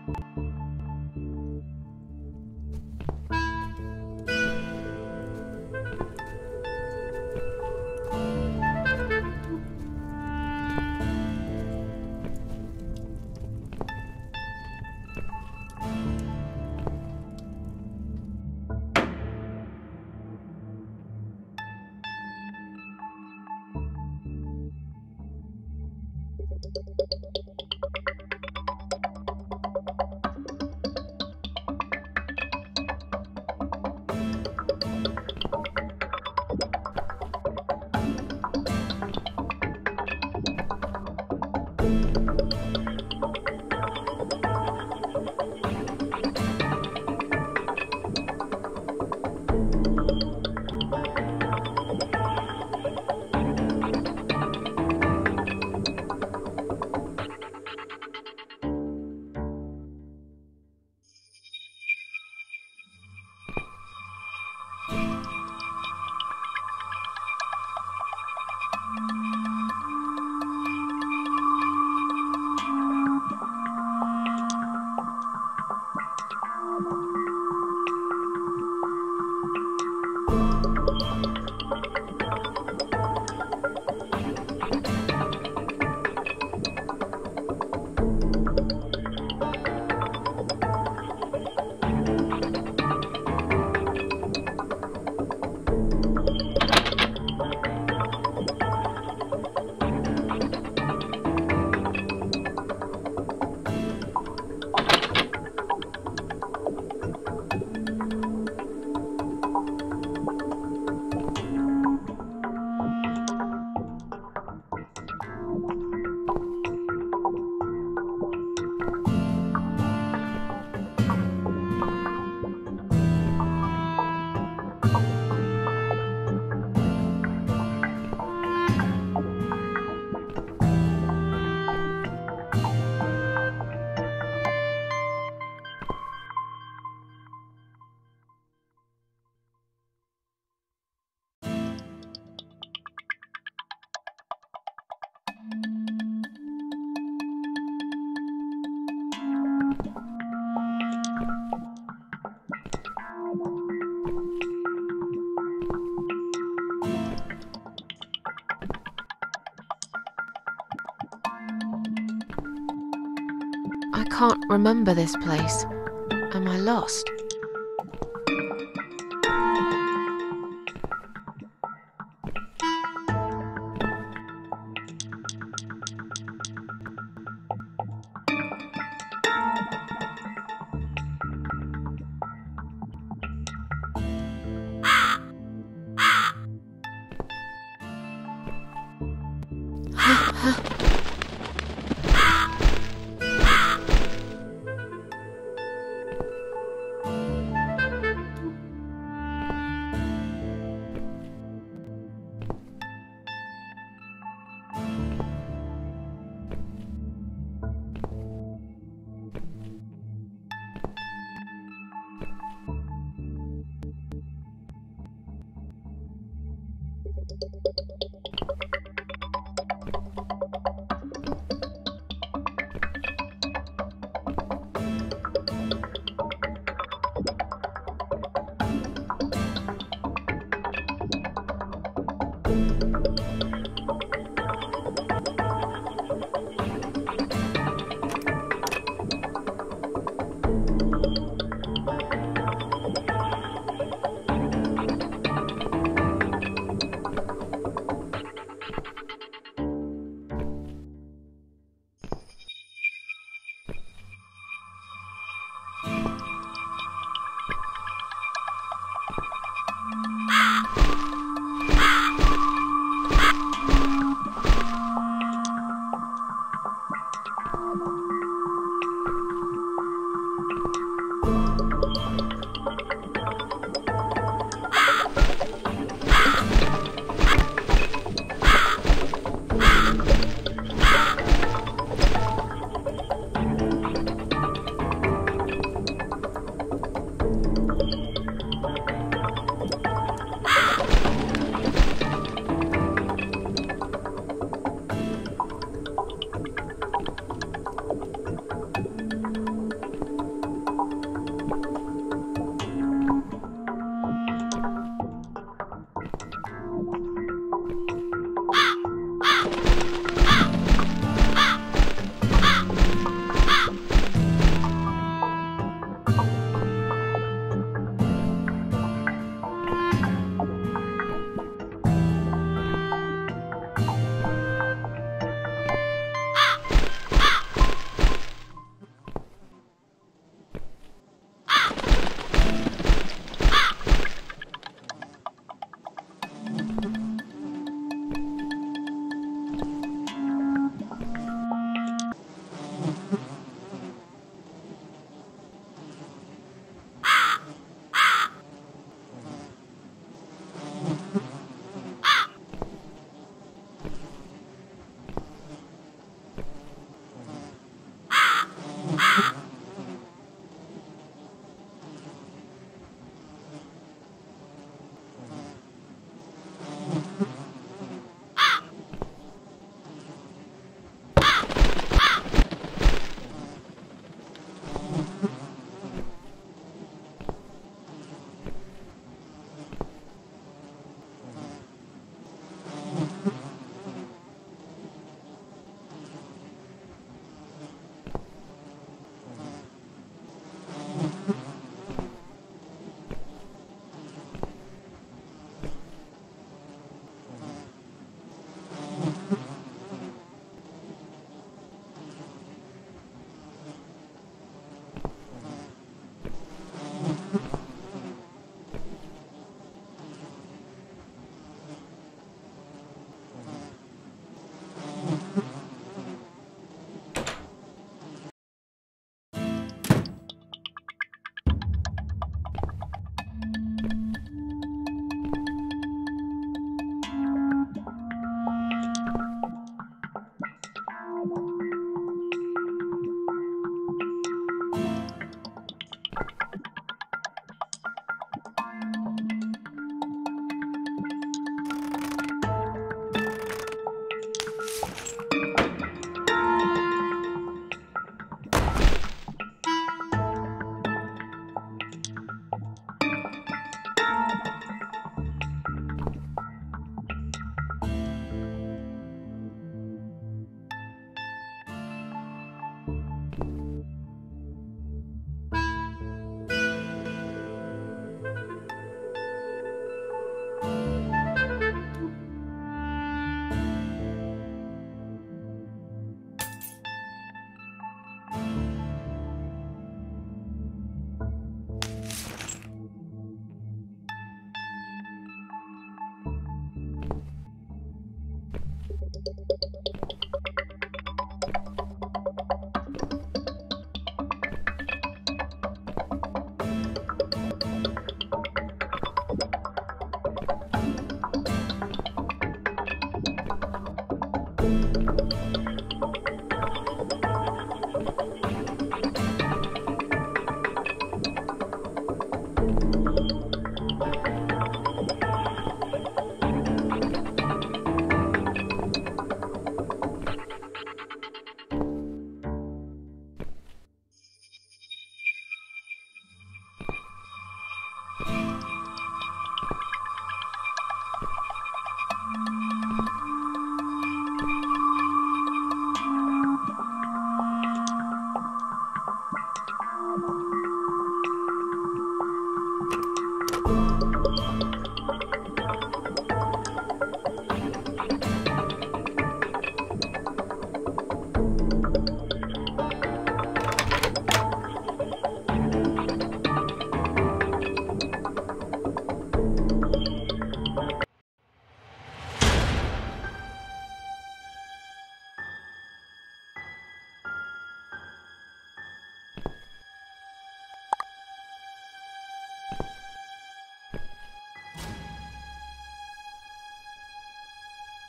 I can't remember this place. Am I lost?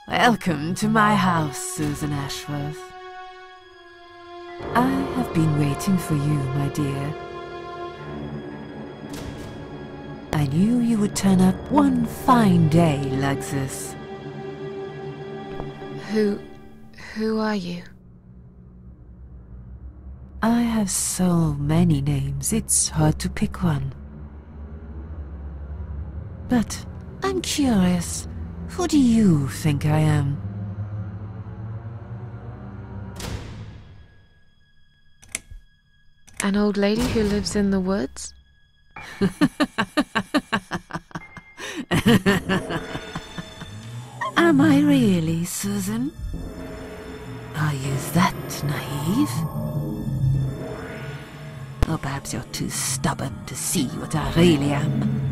Welcome to my house, Susan Ashworth. I have been waiting for you, my dear. I knew you would turn up one fine day like this. Who are you? I have so many names, it's hard to pick one. But I'm curious. Who do you think I am? An old lady who lives in the woods? Am I really, Susan? Are you that naive? Or perhaps you're too stubborn to see what I really am.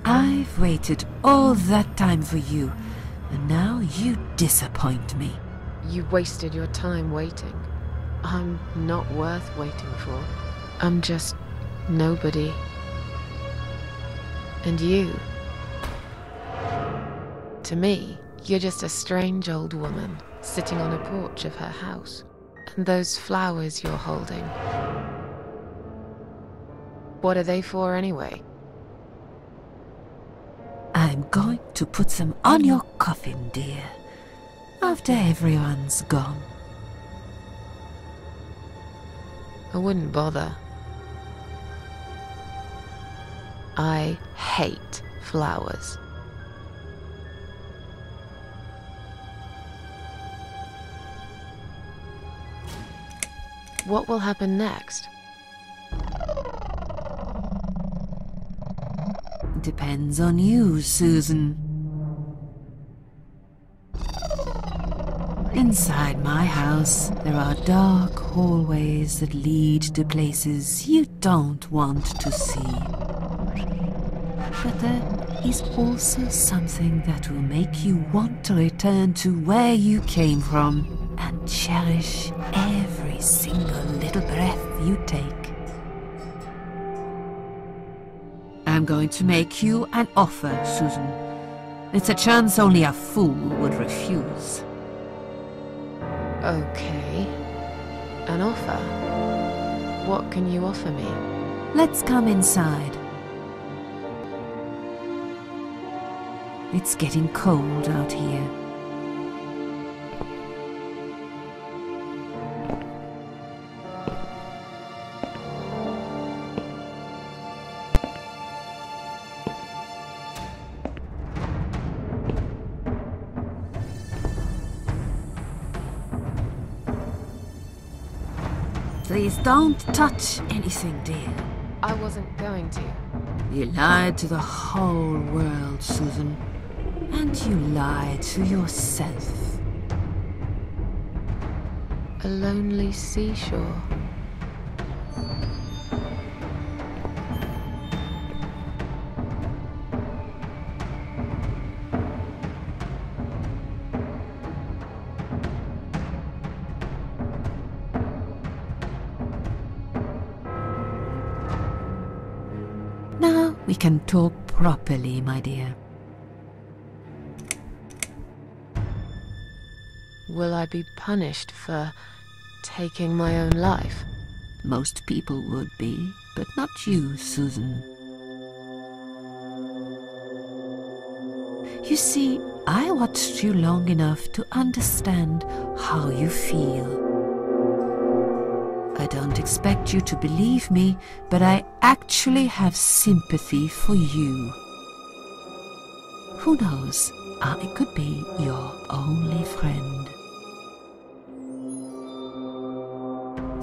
I've waited all that time for you, and now you disappoint me. You wasted your time waiting. I'm not worth waiting for. I'm just nobody. And you? To me, you're just a strange old woman sitting on a porch of her house. And those flowers you're holding. What are they for anyway? I'm going to put them on your coffin, dear, after everyone's gone. I wouldn't bother. I hate flowers. What will happen next? Depends on you, Susan. Inside my house, there are dark hallways that lead to places you don't want to see. But there is also something that will make you want to return to where you came from and cherish every single little breath you take. I'm going to make you an offer, Susan. It's a chance only a fool would refuse. Okay. An offer? What can you offer me? Let's come inside. It's getting cold out here. Please don't touch anything, dear. I wasn't going to. You lied to the whole world, Susan. And you lied to yourself. A lonely seashore. Now we can talk properly, my dear. Will I be punished for taking my own life? Most people would be, but not you, Susan. You see, I watched you long enough to understand how you feel. I don't expect you to believe me, but I actually have sympathy for you. Who knows, I could be your only friend.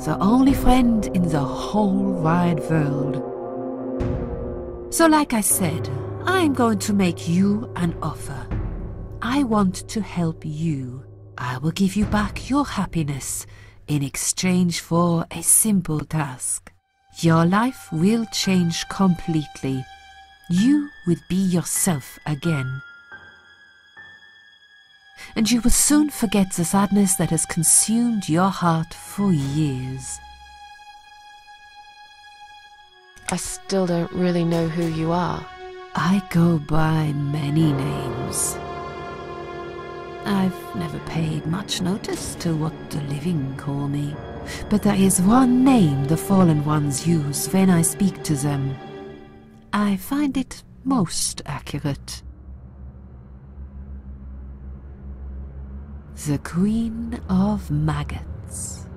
The only friend in the whole wide world. So like I said, I'm going to make you an offer. I want to help you. I will give you back your happiness in exchange for a simple task. Your life will change completely. You will be yourself again. And you will soon forget the sadness that has consumed your heart for years. I still don't really know who you are. I go by many names. I've never paid much notice to what the living call me, but there is one name the fallen ones use when I speak to them. I find it most accurate. The Queen of Maggots.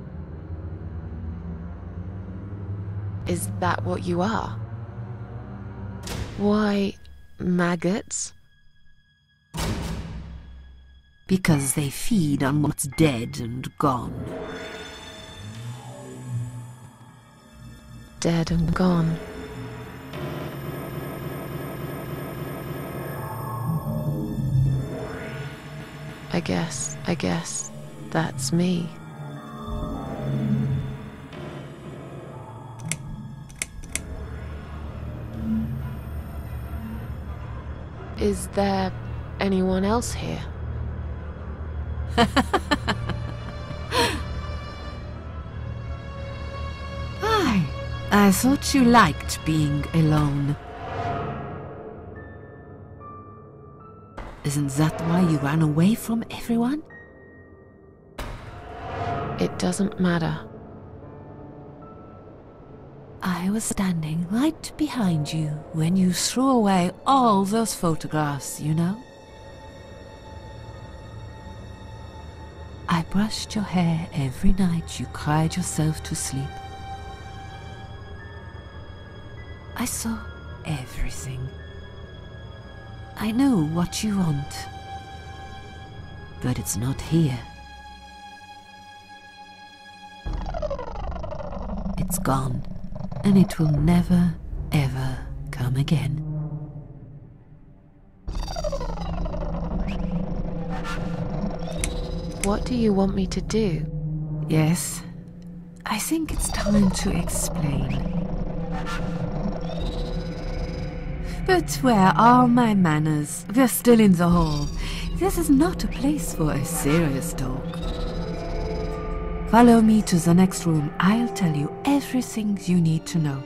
Is that what you are? Why, maggots? Because they feed on what's dead and gone. Dead and gone. I guess that's me. Is there anyone else here? I thought you liked being alone. Isn't that why you ran away from everyone? It doesn't matter. I was standing right behind you when you threw away all those photographs, you know? I brushed your hair every night you cried yourself to sleep. I saw everything. I knew what you want. But it's not here. It's gone, and it will never, ever come again. What do you want me to do? Yes, I think it's time to explain. But where are my manners? We're still in the hall. This is not a place for a serious talk. Follow me to the next room. I'll tell you everything you need to know.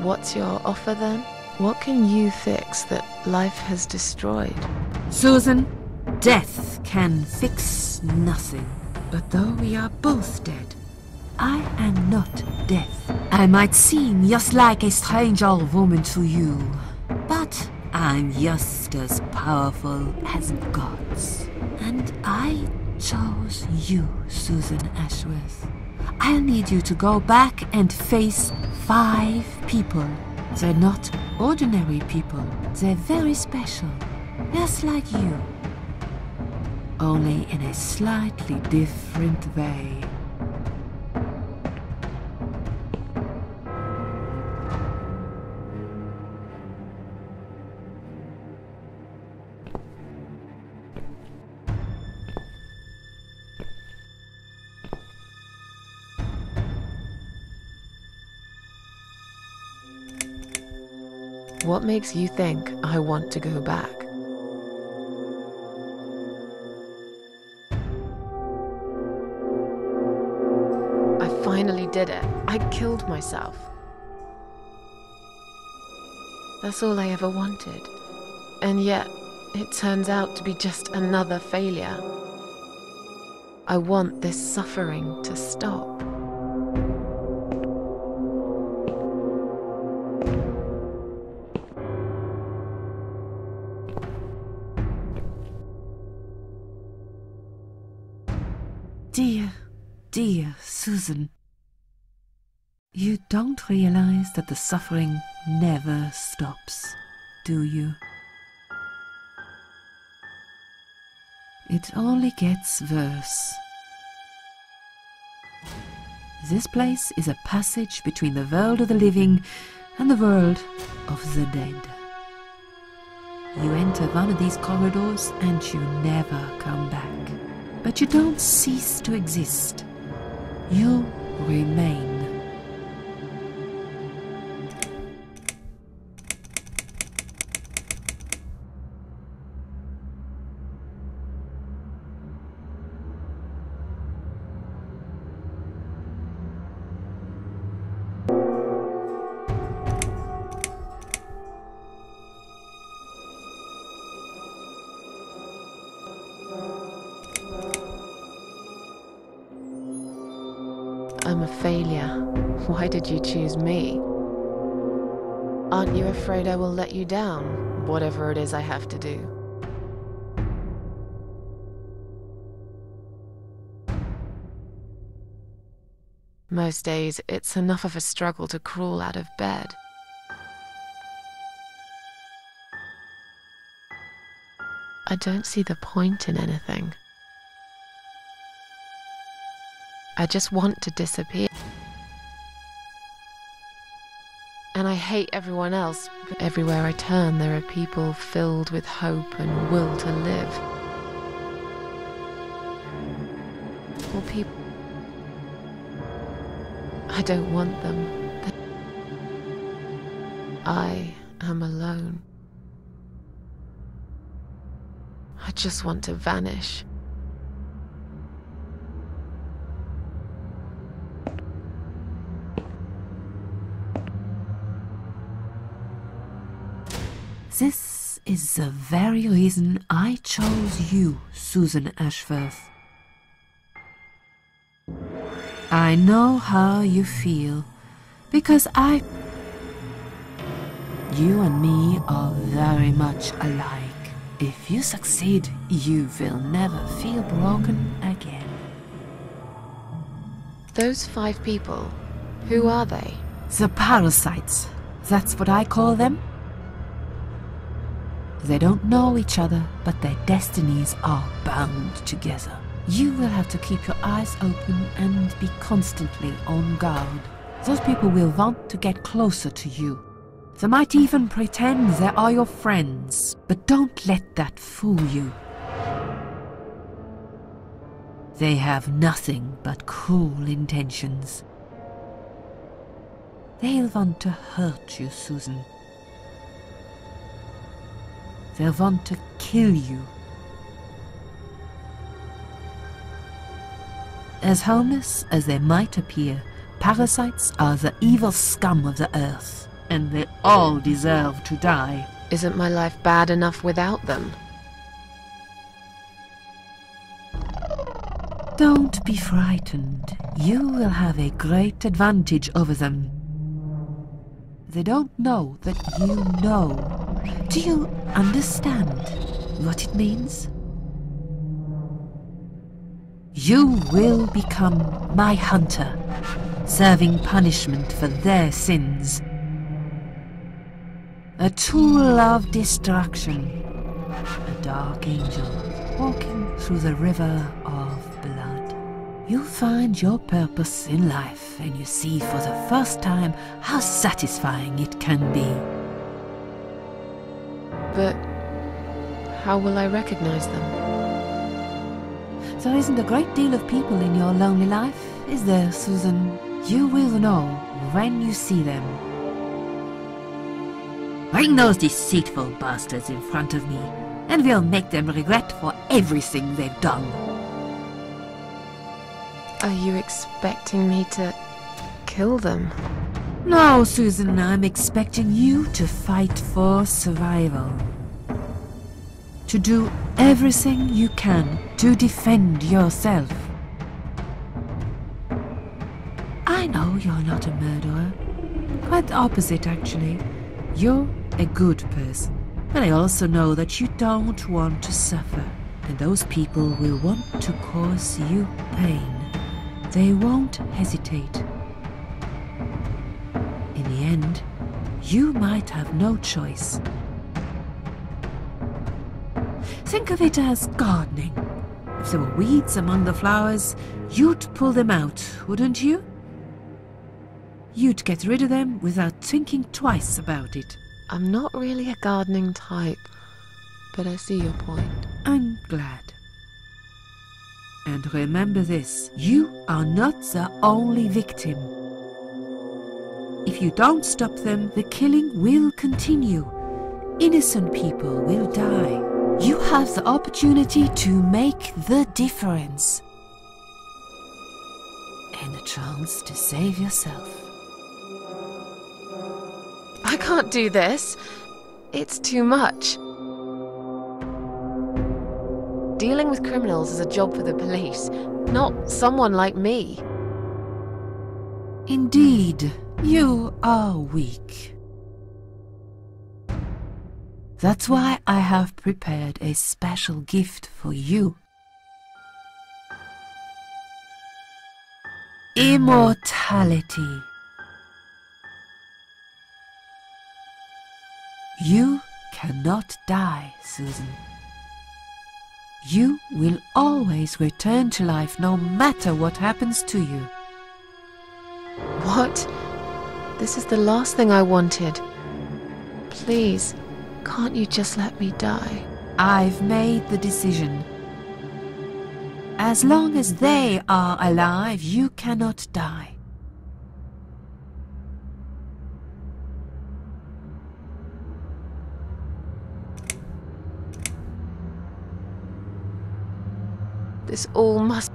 What's your offer then? What can you fix that life has destroyed? Susan, death can fix nothing. But though we are both dead, I am not death. I might seem just like a strange old woman to you, but I'm just as powerful as gods. And I chose you, Susan Ashworth. I'll need you to go back and face 5 people. They're not ordinary people. They're very special, just like you. Only in a slightly different way. What makes you think I want to go back? I finally did it. I killed myself. That's all I ever wanted. And yet, it turns out to be just another failure. I want this suffering to stop. Dear, dear Susan, you don't realize that the suffering never stops, do you? It only gets worse. This place is a passage between the world of the living and the world of the dead. You enter one of these corridors and you never come back. But you don't cease to exist. You remain. I'm a failure. Why did you choose me? Aren't you afraid I will let you down, whatever it is I have to do? Most days, it's enough of a struggle to crawl out of bed. I don't see the point in anything. I just want to disappear. And I hate everyone else, but everywhere I turn there are people filled with hope and will to live. Or people... I don't want them. I am alone. I just want to vanish. This is the very reason I chose you, Susan Ashworth. I know how you feel, because you and me are very much alike. If you succeed, you will never feel broken again. Those 5 people, who are they? The parasites, that's what I call them. They don't know each other, but their destinies are bound together. You will have to keep your eyes open and be constantly on guard. Those people will want to get closer to you. They might even pretend they are your friends, but don't let that fool you. They have nothing but cruel intentions. They'll want to hurt you, Susan. They'll want to kill you. As harmless as they might appear, parasites are the evil scum of the earth, and they all deserve to die. Isn't my life bad enough without them? Don't be frightened. You will have a great advantage over them. They don't know that you know. Do you understand what it means? You will become my hunter, serving punishment for their sins. A tool of destruction, a dark angel walking through the river of blood. You find your purpose in life, and you see for the first time how satisfying it can be. But how will I recognize them? There isn't a great deal of people in your lonely life, is there, Susan? You will know when you see them. Bring those deceitful bastards in front of me, and we'll make them regret for everything they've done. Are you expecting me to kill them? No, Susan, I'm expecting you to fight for survival. To do everything you can to defend yourself. I know you're not a murderer. Quite the opposite, actually. You're a good person. But I also know that you don't want to suffer. And those people will want to cause you pain. They won't hesitate. In the end, you might have no choice. Think of it as gardening. If there were weeds among the flowers, you'd pull them out, wouldn't you? You'd get rid of them without thinking twice about it. I'm not really a gardening type, but I see your point. I'm glad. And remember this, you are not the only victim. If you don't stop them, the killing will continue. Innocent people will die. You have the opportunity to make the difference. And a chance to save yourself. I can't do this. It's too much. Dealing with criminals is a job for the police, not someone like me. Indeed, you are weak. That's why I have prepared a special gift for you. Immortality. You cannot die, Susan. You will always return to life no matter what happens to you. What? This is the last thing I wanted. Please, can't you just let me die? I've made the decision. As long as they are alive, you cannot die. This all must...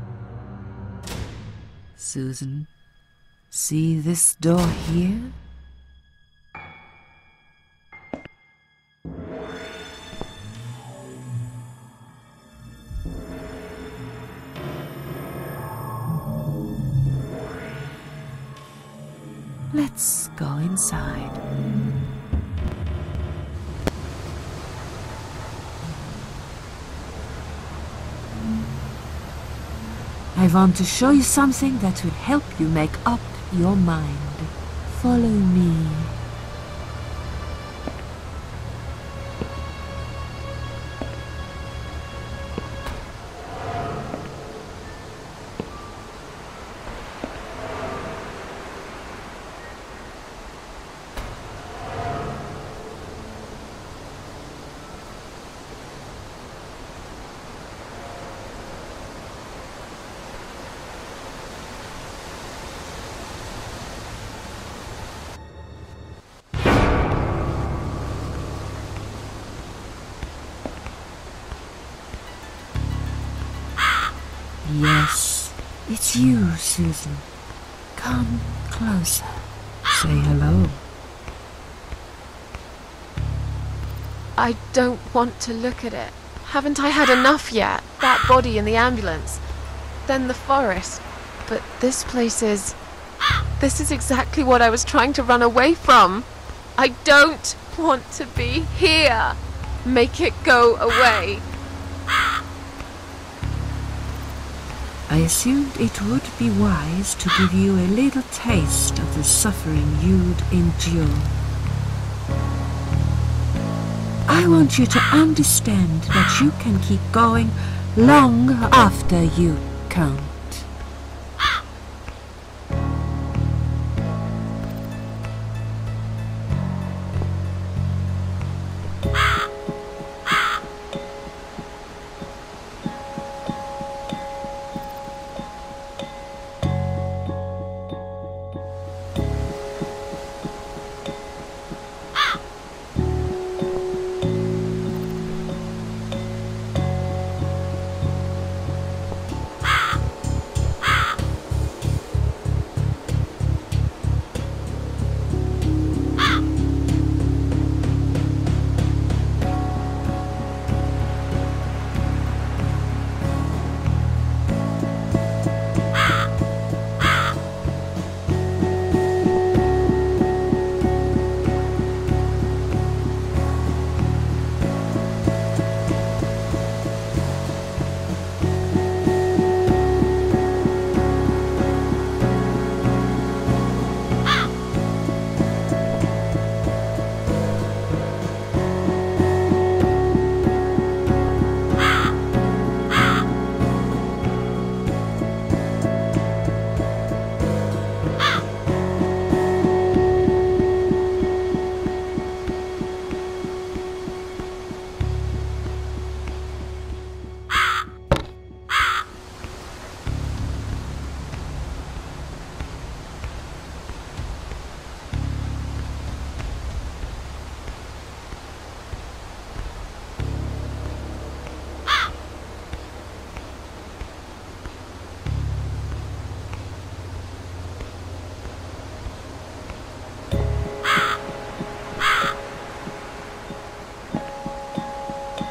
Susan, see this door here? Let's go inside. I want to show you something that will help you make up your mind. Follow me. Yes, it's you, Susan. Come closer. Say hello. I don't want to look at it. Haven't I had enough yet? That body in the ambulance. Then the forest. But this place is... This is exactly what I was trying to run away from. I don't want to be here. Make it go away. I assumed it would be wise to give you a little taste of the suffering you'd endure. I want you to understand that you can keep going long after you can't.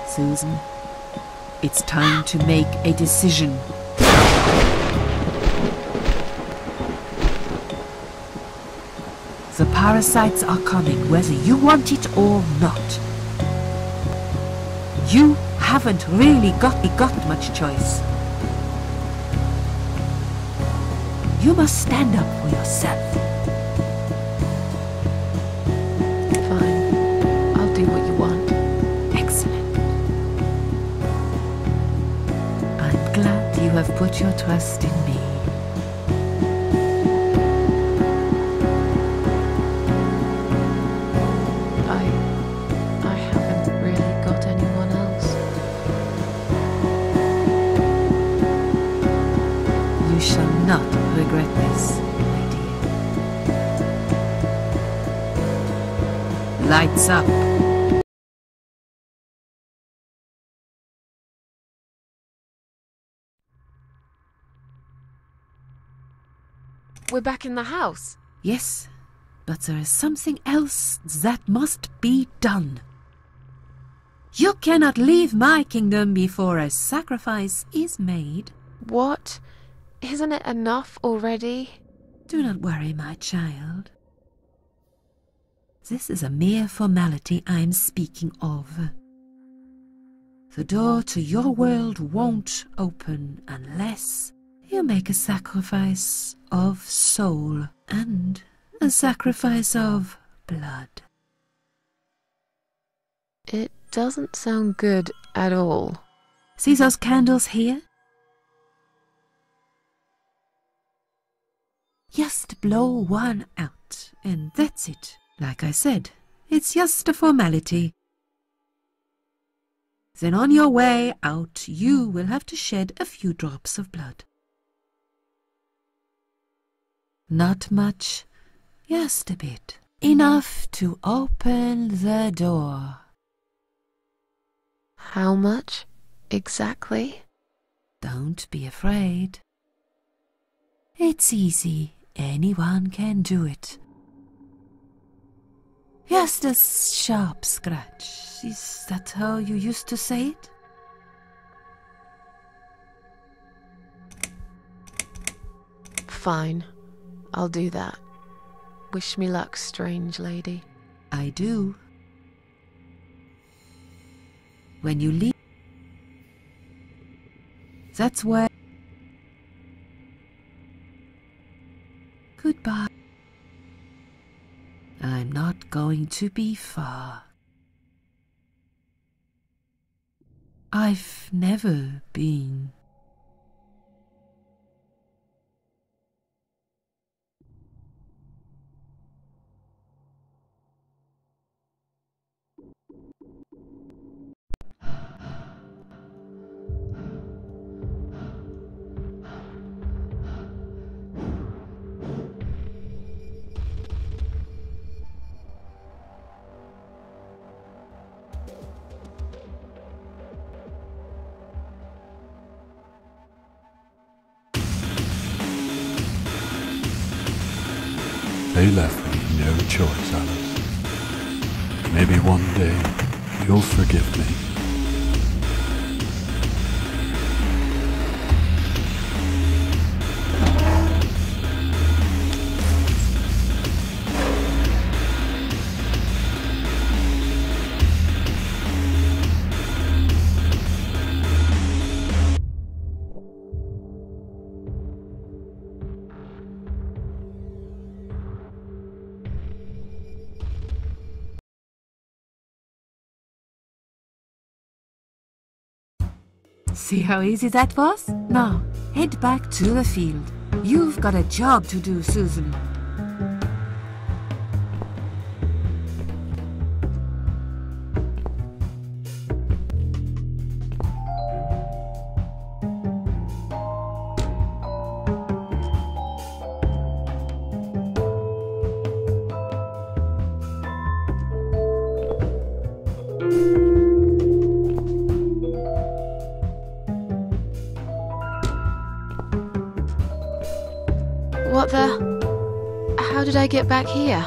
Susan, it's time to make a decision. The parasites are coming, whether you want it or not. You haven't really got much choice. You must stand up for yourself. Fine. I'll do what you want. Excellent. I'm glad you have put your trust in me. I haven't really got anyone else. You shall not regret this, my dear. Lights up. We're back in the house. Yes, but there is something else that must be done. You cannot leave my kingdom before a sacrifice is made. What? Isn't it enough already? Do not worry, my child. This is a mere formality I am speaking of. The door to your world won't open unless you make a sacrifice of soul and a sacrifice of blood. It doesn't sound good at all. See those candles here? Just blow one out, and that's it. Like I said, it's just a formality. Then on your way out, you will have to shed a few drops of blood. Not much, just a bit. Enough to open the door. How much exactly? Don't be afraid. It's easy. Anyone can do it. Just a sharp scratch. Is that how you used to say it? Fine. I'll do that. Wish me luck, strange lady. I do. When you leave, that's where. Goodbye. I'm not going to be far. I've never been. They left me no choice, Alice. Maybe one day you'll forgive me. See how easy that was? Now, head back to the field. You've got a job to do, Susan. What the? How did I get back here?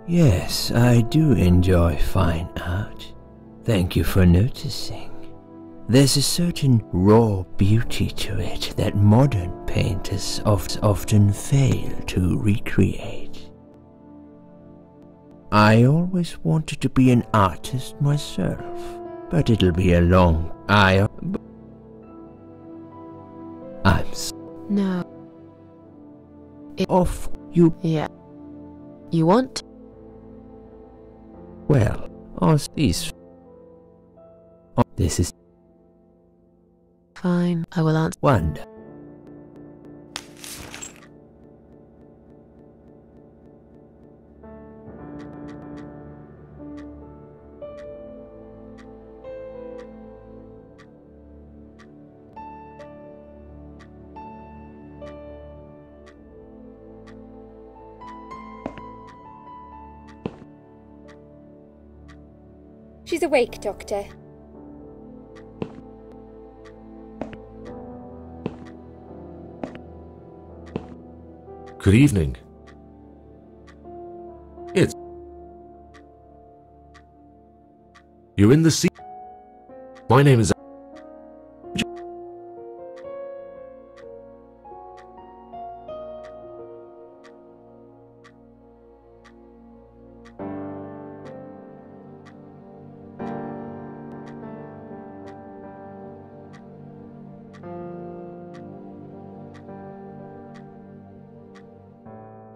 Yes, I do enjoy fine art. Thank you for noticing. There's a certain raw beauty to it that modern painters often fail to recreate. I always wanted to be an artist myself, but it'll be a long... No. Off you... Yeah. You want? Well, this is... Fine, I will answer. Wonder. She's awake, Doctor. Good evening. You're in the sea. My name is...